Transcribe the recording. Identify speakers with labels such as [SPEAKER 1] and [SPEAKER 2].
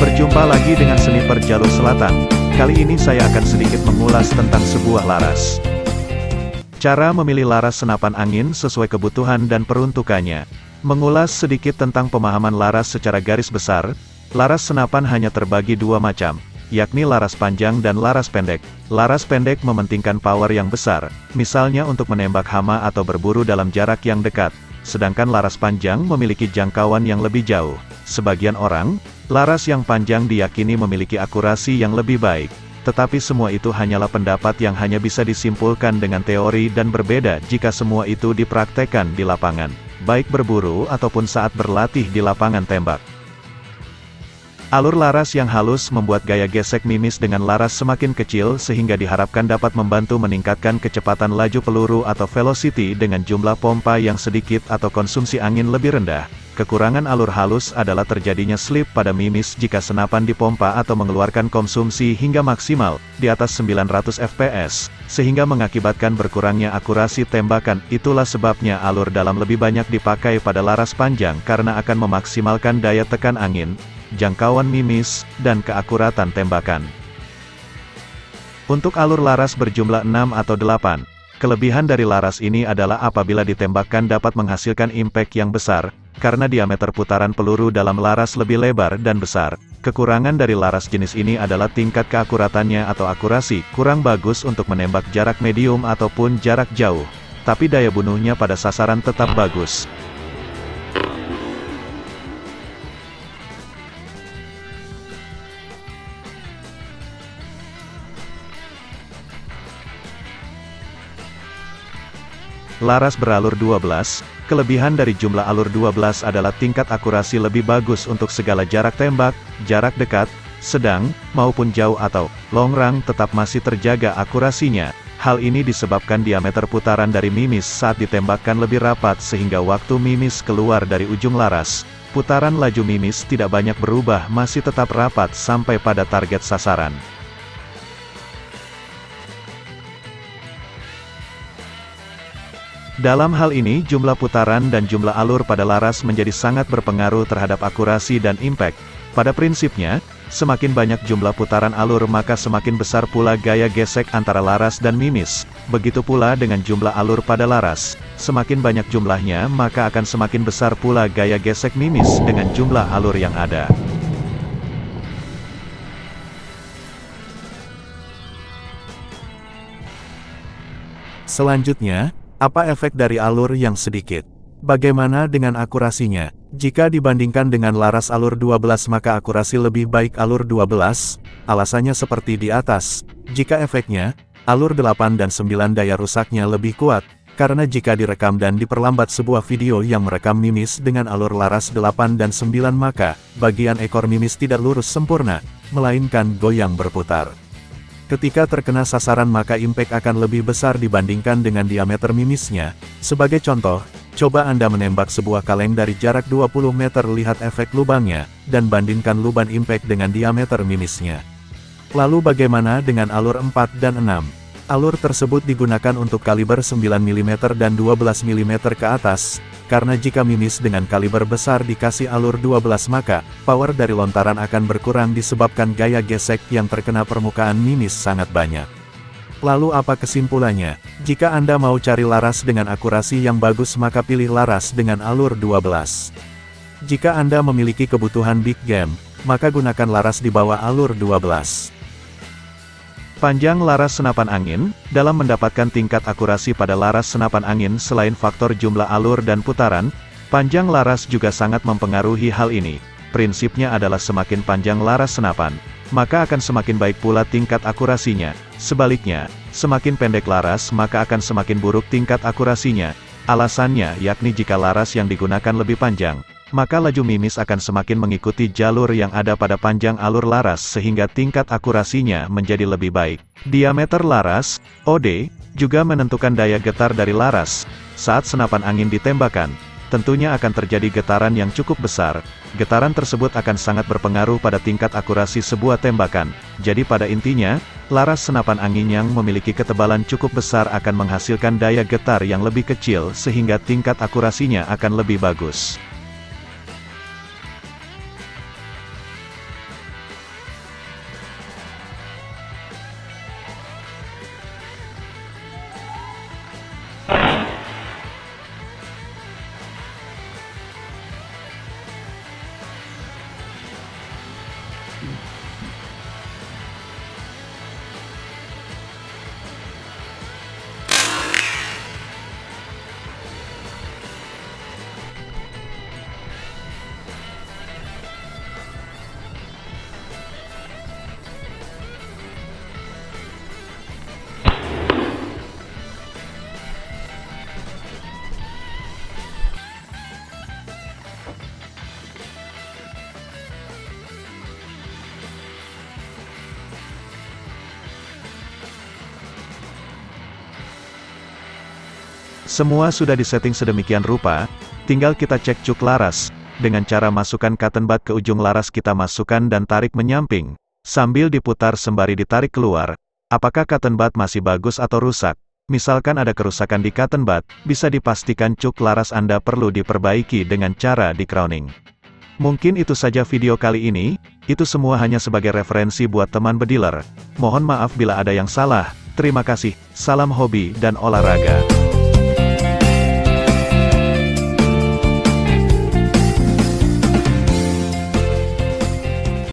[SPEAKER 1] Berjumpa lagi dengan Sniper Jalur Selatan. Kali ini saya akan sedikit mengulas tentang sebuah laras. Cara memilih laras senapan angin sesuai kebutuhan dan peruntukannya. Mengulas sedikit tentang pemahaman laras secara garis besar, laras senapan hanya terbagi dua macam, yakni laras panjang dan laras pendek. Laras pendek mementingkan power yang besar, misalnya untuk menembak hama atau berburu dalam jarak yang dekat, sedangkan laras panjang memiliki jangkauan yang lebih jauh. Sebagian orang, laras yang panjang diyakini memiliki akurasi yang lebih baik. Tetapi semua itu hanyalah pendapat yang hanya bisa disimpulkan dengan teori dan berbeda jika semua itu dipraktekkan di lapangan, baik berburu ataupun saat berlatih di lapangan tembak. Alur laras yang halus membuat gaya gesek mimis dengan laras semakin kecil sehingga diharapkan dapat membantu meningkatkan kecepatan laju peluru atau velocity dengan jumlah pompa yang sedikit atau konsumsi angin lebih rendah. Kekurangan alur halus adalah terjadinya slip pada mimis jika senapan dipompa atau mengeluarkan konsumsi hingga maksimal di atas 900 fps, sehingga mengakibatkan berkurangnya akurasi tembakan. Itulah sebabnya alur dalam lebih banyak dipakai pada laras panjang karena akan memaksimalkan daya tekan angin, jangkauan mimis, dan keakuratan tembakan. Untuk alur laras berjumlah 6 atau 8, kelebihan dari laras ini adalah apabila ditembakkan dapat menghasilkan impact yang besar, karena diameter putaran peluru dalam laras lebih lebar dan besar. Kekurangan dari laras jenis ini adalah tingkat keakuratannya atau akurasi, kurang bagus untuk menembak jarak medium ataupun jarak jauh, tapi daya bunuhnya pada sasaran tetap bagus. Laras beralur 12, kelebihan dari jumlah alur 12 adalah tingkat akurasi lebih bagus untuk segala jarak tembak, jarak dekat, sedang, maupun jauh atau long range tetap masih terjaga akurasinya. Hal ini disebabkan diameter putaran dari mimis saat ditembakkan lebih rapat sehingga waktu mimis keluar dari ujung laras, putaran laju mimis tidak banyak berubah, masih tetap rapat sampai pada target sasaran. Dalam hal ini jumlah putaran dan jumlah alur pada laras menjadi sangat berpengaruh terhadap akurasi dan impact. Pada prinsipnya, semakin banyak jumlah putaran alur maka semakin besar pula gaya gesek antara laras dan mimis. Begitu pula dengan jumlah alur pada laras. Semakin banyak jumlahnya maka akan semakin besar pula gaya gesek mimis dengan jumlah alur yang ada. Selanjutnya, apa efek dari alur yang sedikit? Bagaimana dengan akurasinya? Jika dibandingkan dengan laras alur 12 maka akurasi lebih baik alur 12, alasannya seperti di atas. Jika efeknya, alur 8 dan 9 daya rusaknya lebih kuat, karena jika direkam dan diperlambat sebuah video yang merekam mimis dengan alur laras 8 dan 9 maka, bagian ekor mimis tidak lurus sempurna, melainkan goyang berputar. Ketika terkena sasaran maka impact akan lebih besar dibandingkan dengan diameter mimisnya. Sebagai contoh, coba Anda menembak sebuah kaleng dari jarak 20 meter, lihat efek lubangnya, dan bandingkan luban impact dengan diameter mimisnya. Lalu bagaimana dengan alur 4 dan 6? Alur tersebut digunakan untuk kaliber 9 mm dan 12 mm ke atas, karena jika mimis dengan kaliber besar dikasih alur 12 maka, power dari lontaran akan berkurang disebabkan gaya gesek yang terkena permukaan mimis sangat banyak. Lalu apa kesimpulannya? Jika Anda mau cari laras dengan akurasi yang bagus maka pilih laras dengan alur 12. Jika Anda memiliki kebutuhan big game, maka gunakan laras di bawah alur 12. Panjang laras senapan angin. Dalam mendapatkan tingkat akurasi pada laras senapan angin selain faktor jumlah alur dan putaran, panjang laras juga sangat mempengaruhi hal ini. Prinsipnya adalah semakin panjang laras senapan, maka akan semakin baik pula tingkat akurasinya. Sebaliknya, semakin pendek laras maka akan semakin buruk tingkat akurasinya. Alasannya yakni jika laras yang digunakan lebih panjang, maka laju mimis akan semakin mengikuti jalur yang ada pada panjang alur laras sehingga tingkat akurasinya menjadi lebih baik. Diameter laras, OD, juga menentukan daya getar dari laras. Saat senapan angin ditembakkan, tentunya akan terjadi getaran yang cukup besar. Getaran tersebut akan sangat berpengaruh pada tingkat akurasi sebuah tembakan. Jadi pada intinya, laras senapan angin yang memiliki ketebalan cukup besar akan menghasilkan daya getar yang lebih kecil sehingga tingkat akurasinya akan lebih bagus. Semua sudah disetting sedemikian rupa, tinggal kita cek cuk laras, dengan cara masukkan cotton bud ke ujung laras kita masukkan dan tarik menyamping, sambil diputar sembari ditarik keluar, apakah cotton bud masih bagus atau rusak. Misalkan ada kerusakan di cotton bud, bisa dipastikan cuk laras Anda perlu diperbaiki dengan cara di crowning. Mungkin itu saja video kali ini, itu semua hanya sebagai referensi buat teman bediler. Mohon maaf bila ada yang salah, terima kasih, salam hobi dan olahraga.